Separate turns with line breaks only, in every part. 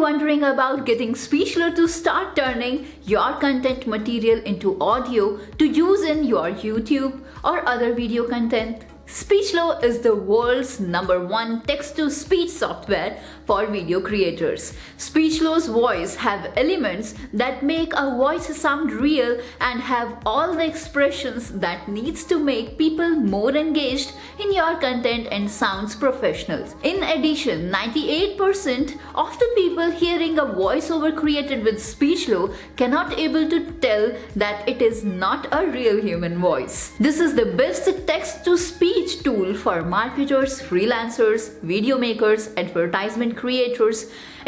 you wondering about getting Speechlo to start turning your content material into audio to use in your YouTube or other video content? Speechlo is the world's #1 text-to-speech software for video creators. Speechlo's voice have elements that make a voice sound real and have all the expressions that needs to make people more engaged in your content and sounds professional. In addition, 98% of the people hearing a voiceover created with Speechlo cannot able to tell that it is not a real human voice. This is the best text-to-speech tool for marketers, freelancers, video makers, advertisement creators,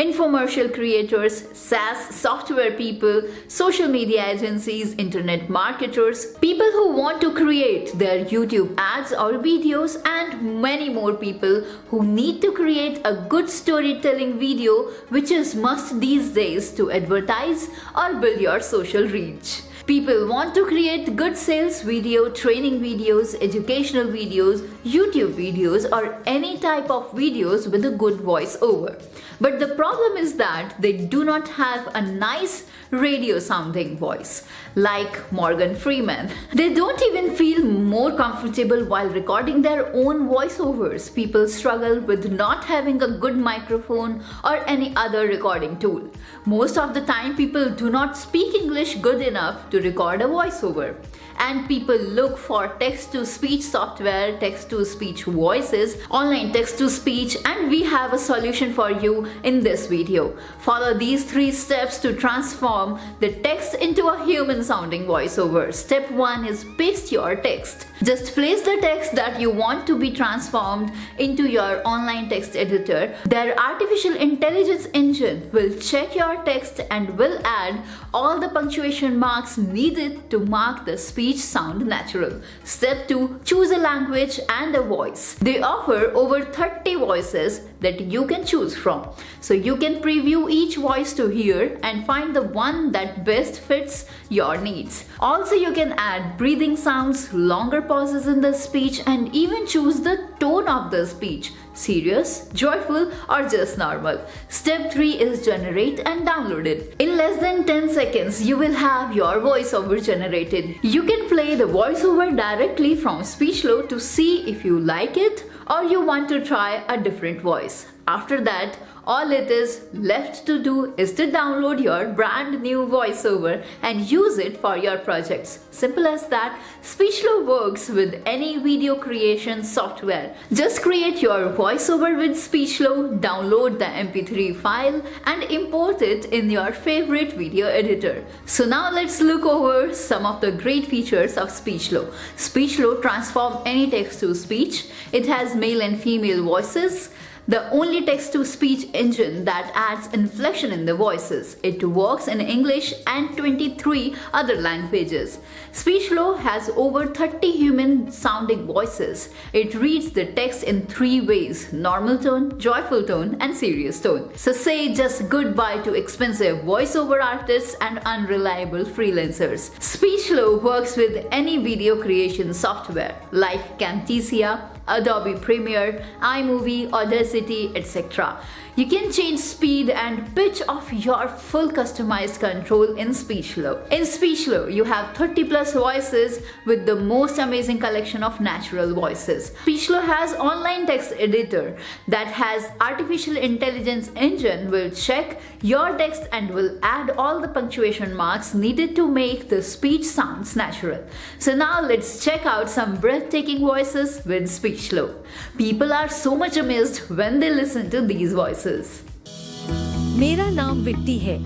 infomercial creators, SaaS software people, social media agencies, internet marketers, people who want to create their YouTube ads or videos, and many more people who need to create a good storytelling video, which is must these days to advertise or build your social reach. People want to create good sales video, training videos, educational videos, YouTube videos, or any type of videos with a good voiceover. But the problem is that they do not have a nice radio sounding voice like Morgan Freeman. They don't even feel more comfortable while recording their own voiceovers. People struggle with not having a good microphone or any other recording tool. Most of the time, people do not speak English good enough to record a voiceover. And people look for text-to-speech software, text-to-speech voices, online text-to-speech, and we have a solution for you in this video. Follow these 3 steps to transform the text into a human-sounding voiceover. Step 1 is paste your text. Just place the text that you want to be transformed into your online text editor. Their artificial intelligence engine will check your text and will add all the punctuation marks needed to mark the speech sound natural. Step 2. Choose a language and a voice. They offer over 30 voices that you can choose from. So you can preview each voice to hear and find the one that best fits your needs. Also, you can add breathing sounds, longer pauses in the speech, and even choose the tone of the speech. Serious, joyful, or just normal. Step 3 is generate and download it. In less than 10 seconds, you will have your voiceover generated. You can play the voiceover directly from Speechlo to see if you like it or you want to try a different voice. After that, all it is left to do is to download your brand new voiceover and use it for your projects. Simple as that. Speechlo works with any video creation software. Just create your voiceover with Speechlo, download the MP3 file and import it in your favorite video editor. So now let's look over some of the great features of Speechlo. Speechlo transforms any text to speech. It has male and female voices. The only text-to-speech engine that adds inflection in the voices. It works in English and 23 other languages. Speechlo has over 30 human-sounding voices. It reads the text in 3 ways: normal tone, joyful tone, and serious tone. So say just goodbye to expensive voiceover artists and unreliable freelancers. Speechlo works with any video creation software like Camtasia, Adobe Premiere, iMovie, Audacity, etc. You can change speed and pitch of your full customized control in Speechlo. In Speechlo, you have 30 plus voices with the most amazing collection of natural voices. Speechlo has online text editor that has artificial intelligence engine will check your text and will add all the punctuation marks needed to make the speech sounds natural. So now let's check out some breathtaking voices with Speechlo. People are so much amazed when they listen to these voices.
मेरा नाम विट्टी है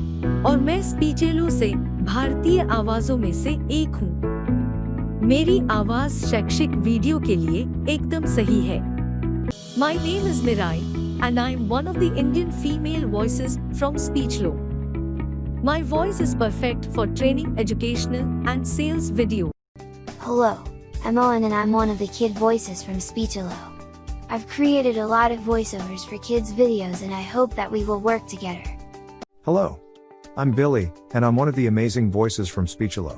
और मैं स्पीचलो से भारतीय आवाजों में से एक हूँ। मेरी आवाज शैक्षिक वीडियो के लिए एकदम सही है। My name is Mirai and I am one of the Indian female voices from Speechlo. My voice is perfect for training, educational and sales video.
Hello, I'm Owen and I'm one of the kid voices from Speechlo. I've created a lot of voiceovers for kids' videos and I hope that we will work together.
Hello. I'm Billy, and I'm one of the amazing voices from Speechlo.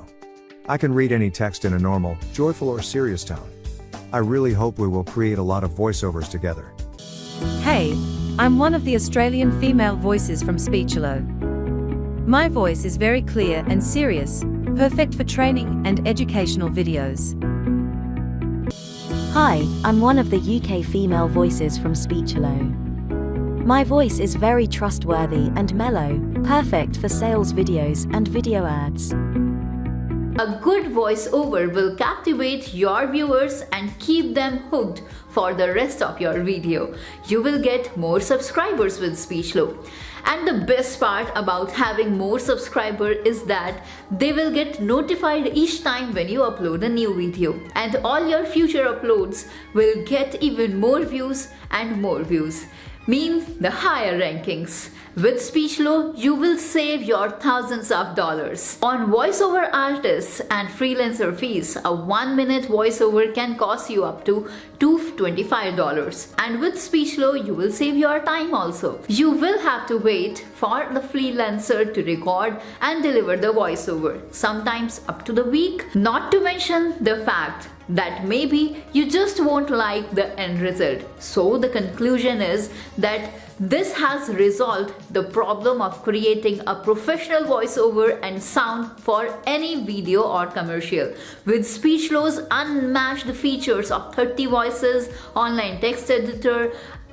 I can read any text in a normal, joyful or serious tone. I really hope we will create a lot of voiceovers together.
Hey,
I'm one of the Australian female voices from Speechelo. My voice is very clear and serious, perfect for training and educational videos.
Hi, I'm one of the UK female voices from Speechelo. My voice is very trustworthy and mellow, perfect for sales videos and video ads.
A good voiceover will captivate your viewers and keep them hooked for the rest of your video. You will get more subscribers with Speechelo. And the best part about having more subscribers is that they will get notified each time when you upload a new video. And all your future uploads will get even more views and more views. Means the higher rankings. With Speechelo, you will save your thousands of dollars. On voiceover artists and freelancer fees, a 1-minute voiceover can cost you up to $225. And with Speechelo, you will save your time also. You will have to wait for the freelancer to record and deliver the voiceover, sometimes up to the week. Not to mention the fact that maybe you just won't like the end result. So the conclusion is that this has resolved the problem of creating a professional voiceover and sound for any video or commercial. With Speechelo's unmatched features of 30 voices, online text editor,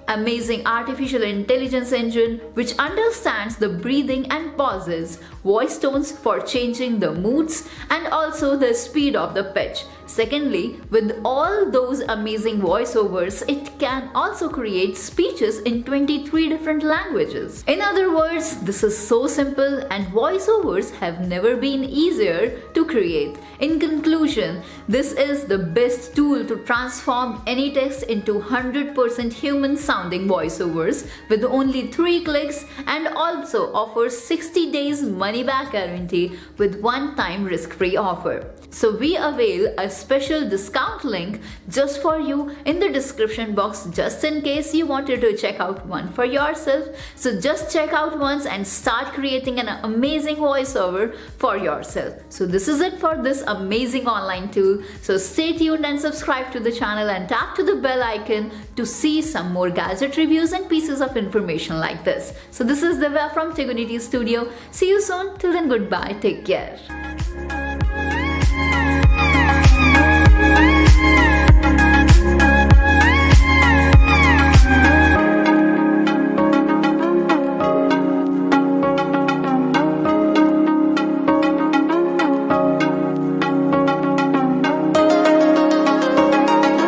amazing artificial intelligence engine which understands the breathing and pauses, voice tones for changing the moods, and also the speed of the pitch. Secondly, with all those amazing voiceovers, it can also create speeches in 23 different languages. In other words, this is so simple and voiceovers have never been easier to create. In conclusion, this is the best tool to transform any text into 100% human sounding voiceovers with only 3 clicks, and also offers 60 days money back guarantee with one-time risk-free offer. So we avail a special discount link just for you in the description box, just in case you wanted to check out one for yourself. So just check out once and start creating an amazing voiceover for yourself. So this is it for this amazing online tool. So stay tuned and subscribe to the channel and tap to the bell icon to see some more gadget reviews and pieces of information like this. So this is Divya from Tigunity Studio. See you soon. Till then, goodbye. Take care.